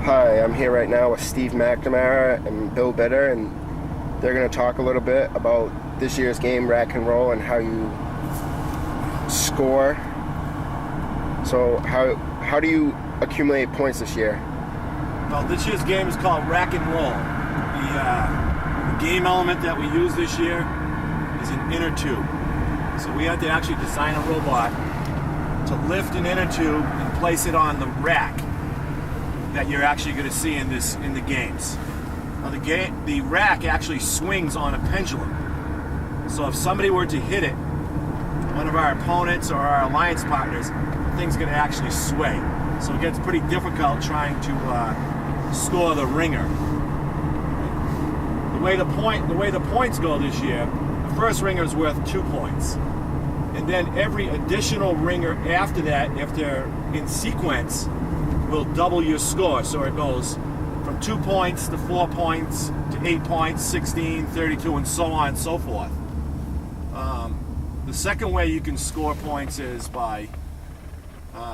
Hi, I'm here right now with Steve McNamara and Bill Bitter, and they're going to talk a little bit about this year's game, Rack and Roll, and how you score. So how do you accumulate points this year? Well, this year's game is called Rack and Roll. The game element that we use this year is an inner tube. So we had to actually design a robot to lift an inner tube and place it on the rack that you're actually going to see in the games. Now the rack actually swings on a pendulum. So if somebody were to hit it, one of our opponents or our alliance partners, the thing's going to actually sway. So it gets pretty difficult trying to score the ringer. The way the points go this year, the first ringer is worth 2 points. And then every additional ringer after that, if they're in sequence, will double your score. So it goes from 2 points to 4 points to 8 points, 16, 32, and so on and so forth. The second way you can score points is by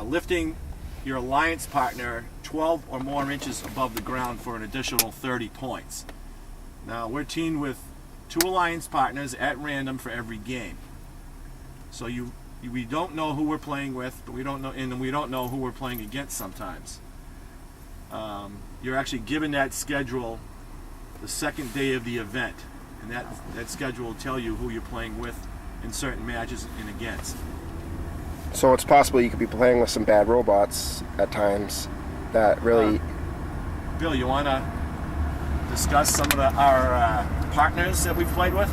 lifting your alliance partner 12 or more inches above the ground for an additional 30 points. Now, we're teamed with 2 alliance partners at random for every game. So we don't know who we're playing with, but we don't know who we're playing against sometimes. You're actually given that schedule the second day of the event, and that schedule will tell you who you're playing with in certain matches and against. So it's possible you could be playing with some bad robots at times that really... Bill, you want to discuss some of our partners that we've played with?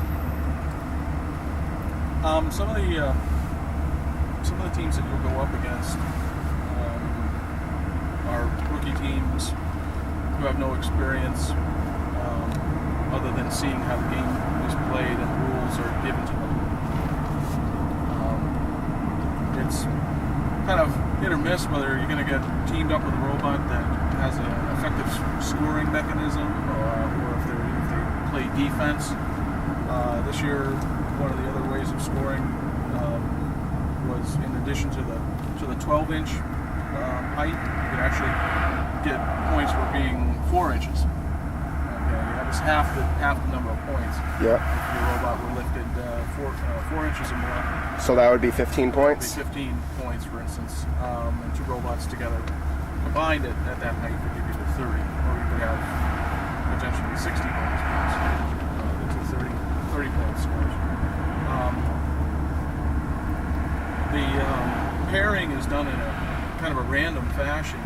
Some of the teams that you'll go up against are rookie teams who have no experience other than seeing how the game is played and the rules are given to them. It's kind of hit or miss whether you're going to get teamed up with a robot that has an effective scoring mechanism or if they play defense. This year, one of the other ways of scoring was in addition to the 12-inch height, you could actually get points for being 4 inches. Okay, that was half the number of points. Yeah. If your robot were lifted 4 inches or more. So that would be 15 points? It would be 15 points, for instance, and 2 robots together combined at that height would give you the 30, or you could have potentially 60 bonus points. The 30 point scores. The pairing is done in a kind of a random fashion.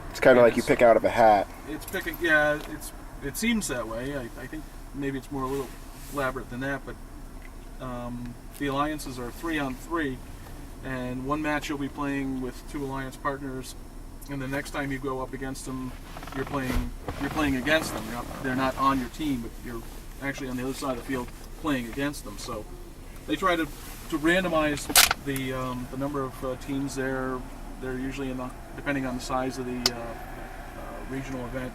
It's kind of like you pick out of a hat. It's picking, yeah. It seems that way. I think maybe it's more a little elaborate than that, but the alliances are 3-on-3, and one match you'll be playing with 2 alliance partners, and the next time you go up against them, you're playing against them. They're not on your team, but you're actually on the other side of the field playing against them. So they try to randomize the number of teams there. They're usually depending on the size of the regional event,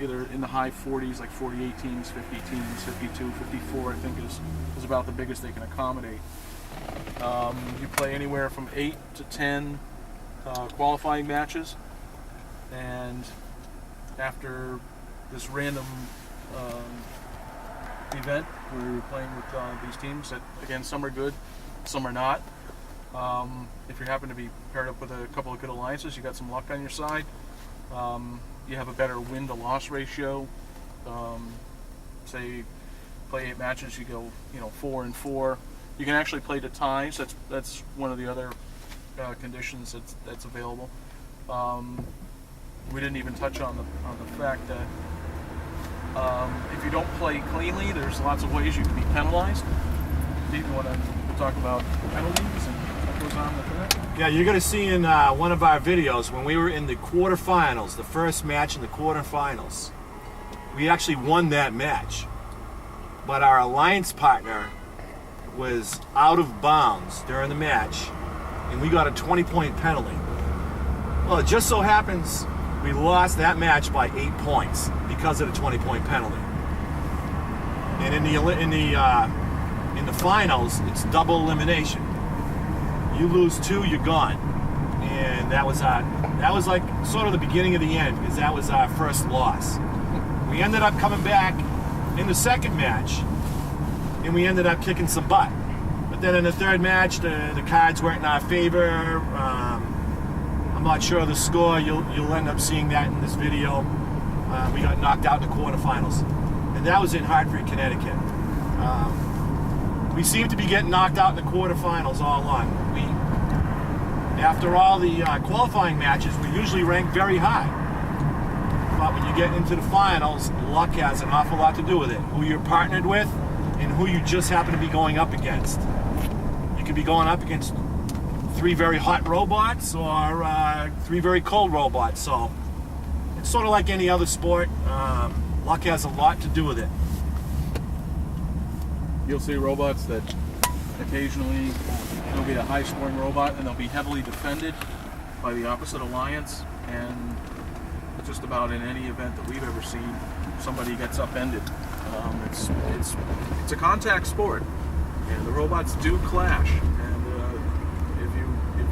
either in the high 40s, like 48 teams, 50 teams, 52, 54, I think is about the biggest they can accommodate. You play anywhere from 8 to 10 qualifying matches, and after this random event where you're playing with these teams, that again, some are good, some are not. If you happen to be paired up with a couple of good alliances, you got some luck on your side. You have a better win to loss ratio. Say play 8 matches, you go 4-4. You can actually play to ties. That's one of the other conditions that's available. We didn't even touch on the fact that if you don't play cleanly, there's lots of ways you can be penalized. Steve, you want to talk about penalties and what goes on with that? Yeah, you're going to see in one of our videos when we were in the quarterfinals, the first match in the quarterfinals, we actually won that match. But our alliance partner was out of bounds during the match, and we got a 20-point penalty. Well, it just so happens we lost that match by 8 points because of the 20-point penalty. And in the finals, it's double elimination. You lose 2, you're gone. and that was like sort of the beginning of the end, because that was our first loss. We ended up coming back in the second match, and we ended up kicking some butt. But then in the third match, the cards weren't in our favor. I'm not sure of the score. You'll end up seeing that in this video. We got knocked out in the quarterfinals, and that was in Hartford, Connecticut. We seem to be getting knocked out in the quarterfinals all along. After all the qualifying matches, we usually rank very high. But when you get into the finals, luck has an awful lot to do with it. Who you're partnered with and who you just happen to be going up against. You could be going up against 3 very hot robots or 3 very cold robots. So it's sort of like any other sport. Luck has a lot to do with it. You'll see robots that occasionally there'll be a high-scoring robot and they'll be heavily defended by the opposite alliance, and just about in any event that we've ever seen, somebody gets upended. It's a contact sport, and the robots do clash. And if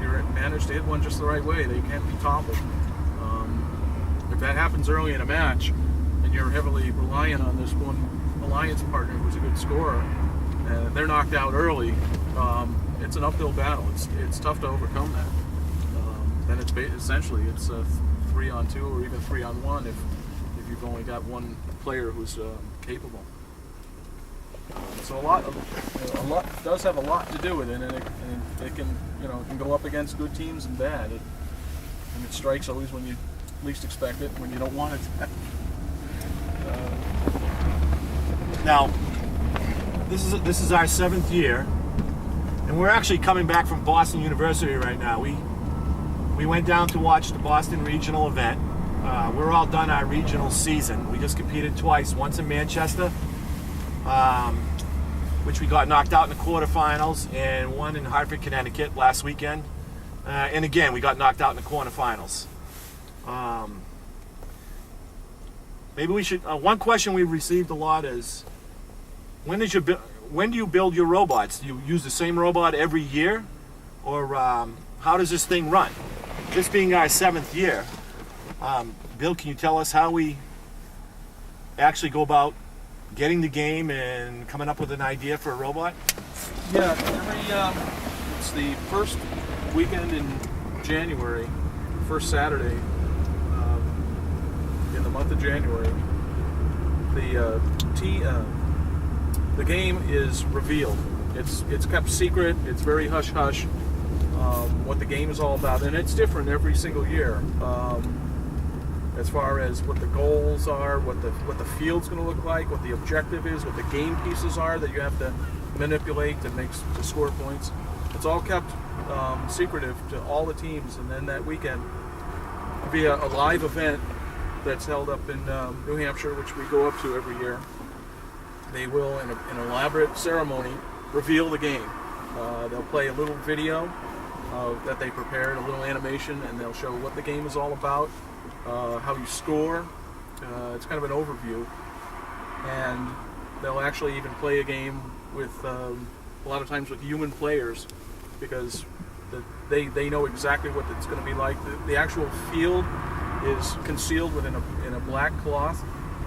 you manage to hit one just the right way, they can't be toppled. If that happens early in a match, and you're heavily reliant on this one alliance partner who's a good scorer, and they're knocked out early, it's an uphill battle. It's tough to overcome that. Then it's essentially a 3-on-2 or even 3-on-1 if you've only got one player who's capable. So a lot does have a lot to do with it, and it can go up against good teams and bad. And it strikes always when you least expect it, when you don't want it to. Now, this is our 7th year, and we're actually coming back from Boston University right now. We went down to watch the Boston regional event. We're all done our regional season. We just competed twice, once in Manchester, which we got knocked out in the quarterfinals, and one in Hartford, Connecticut last weekend. And again, we got knocked out in the quarterfinals. Maybe we should. One question we've received a lot is, when do you build your robots? Do you use the same robot every year, or how does this thing run? This being our 7th year, Bill, can you tell us how we actually go about getting the game and coming up with an idea for a robot? Yeah, it's the first weekend in January, first Saturday in the month of January. The game is revealed. It's kept secret. It's very hush hush. What the game is all about, and it's different every single year. As far as what the goals are, what the field's going to look like, what the objective is, what the game pieces are that you have to manipulate to score points. It's all kept secretive to all the teams, and then that weekend will be a live event that's held up in New Hampshire, which we go up to every year. They will, in an elaborate ceremony, reveal the game. They'll play a little video that they prepared, a little animation, and they'll show what the game is all about, how you score. It's kind of an overview. And they'll actually even play a game with, a lot of times with human players, because they know exactly what it's going to be like. The actual field is concealed within a black cloth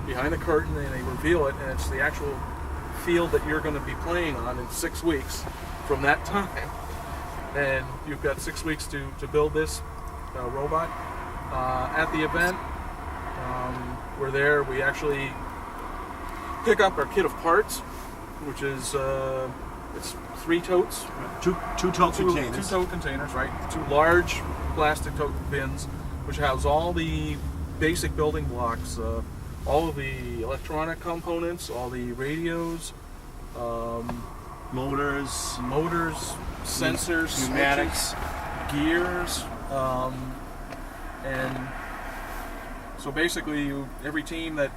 behind the curtain, and they reveal it, and it's the actual field that you're going to be playing on in 6 weeks from that time. And you've got 6 weeks to build this robot. At the event, we're there. We actually pick up our kit of parts, which is it's 3 totes, Two tote containers. 2 tote containers, right? 2 large plastic tote bins, which house all the basic building blocks, all of the electronic components, all the radios, Motors, sensors, pneumatics, switches, gears, and so basically every team that